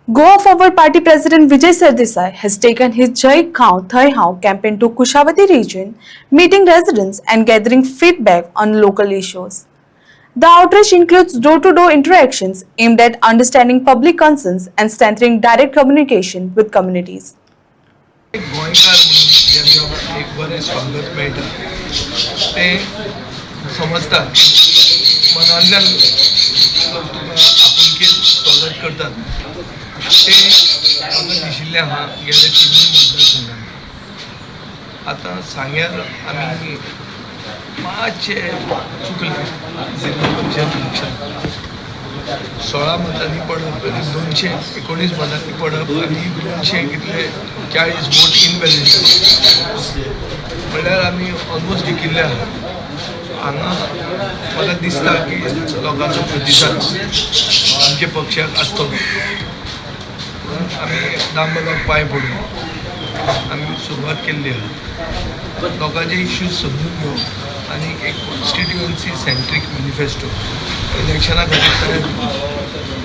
Goa Forward Party President Vijay Sardesai has taken his Jai Gaon Thai Hao campaign to Kushavati region, meeting residents and gathering feedback on local issues. The outreach includes door-to-door interactions aimed at understanding public concerns and strengthening direct communication with communities. एक गोंयकार म्हणून जेन्ना एक बरें स्वागत मेळटा तें समजता मनांतल्यान तुका आपुलकेन स्वागत करतात तें म्हाका दिशिल्लें आहा गेल्या 3 मतदारसंघांत. आतां सांग्यार आमी मातशे चुकले जिल्हा परिशद इलेक्शन 16 मतांनी पडप आनी 219 मतांनी पडप आनी 200 कितले 40 वोट इनवॅलिड म्हणल्यार आमी ऑलमोस्ट जिखिल्ले आहा. हांगा म्हाका दिसता की लोकांचो प्रतिसाद आमच्या पक्षाक आसतलो. आमी दामबाबाक पांय पडून आमी सुरवात केल्ली आहा. लोकांचे इश्यूज समजून घेवप आनी एक कॉन्स्टिट्युएन्सी सेंट्रीक मॅनिफेस्टो इलेक्शना खातीर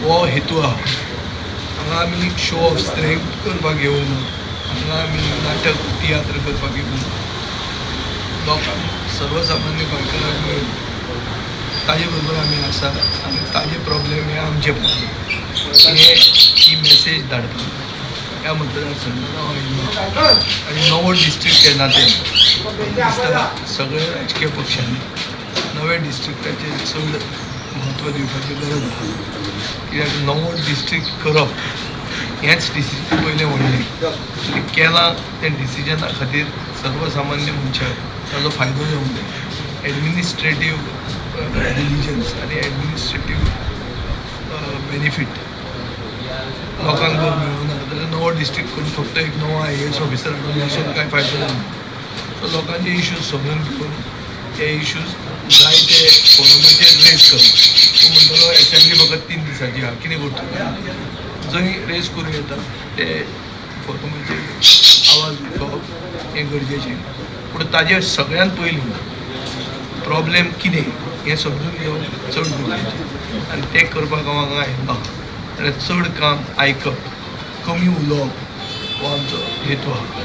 हो हेतू आहा. हांगा आमी शो ऑफ स्ट्रेंथ करपाक येवंक ना. हांगा आमी नाटक तियात्र करपाक येवंक ना. लोकांक सर्वसामान्य गोंयकारांक मेळून ताजे बरोबर आमी आसा आनी ताजे प्रॉब्लेम हे आमचे प्रॉब्लेम ही मेसेज धाडपाक ह्या मतदारसंघात हांव आयिल्लो. आनी नवो डिस्ट्रिक्ट ह्या नात्यान दिसता सगळ्या राजकीय पक्षांनी नव्या डिस्ट्रिक्टाचेर चड म्हत्व दिवपाची गरज आसा. कित्याक नवो डिस्ट्रिक्ट करप हेंच डिसिजन पयलें व्हडलें आनी केलां तें डिसिजना खातीर सर्वसामान्य मनशाक ताजो फायदो घेवंक जाय. एडमिनिस्ट्रेटीव रिलिजन्स आनी एडमिनिस्ट्रेटीव बेनिफीट लोकांक जर मेळना जाल्यार नवो डिस्ट्रिक्ट करून फक्त एक नवो IAS ऑफिसर हाडून बसून कांय फायदो जायना. सो लोकांचे इश्यूज समजून घेवन ते इश्यूज जाय ते फोरमाचेर रेज करप. तूं म्हणटलो एसेंब्ली फकत 3 दिसांची आहा कितें करतलो जंय रेज करूं येता ते फोरमाचेर आवाज उठोवप हें गरजेचें. पूण ताजे सगळ्यांत पयलीं प्रॉब्लेम कितें हें समजून घेवप चड गरजेचें आनी तें करपाक हांव हांगा आयिल्लो आहा. जाल्यार चड काम आयकप कमी उलोवप हो आमचो हेतू आहा.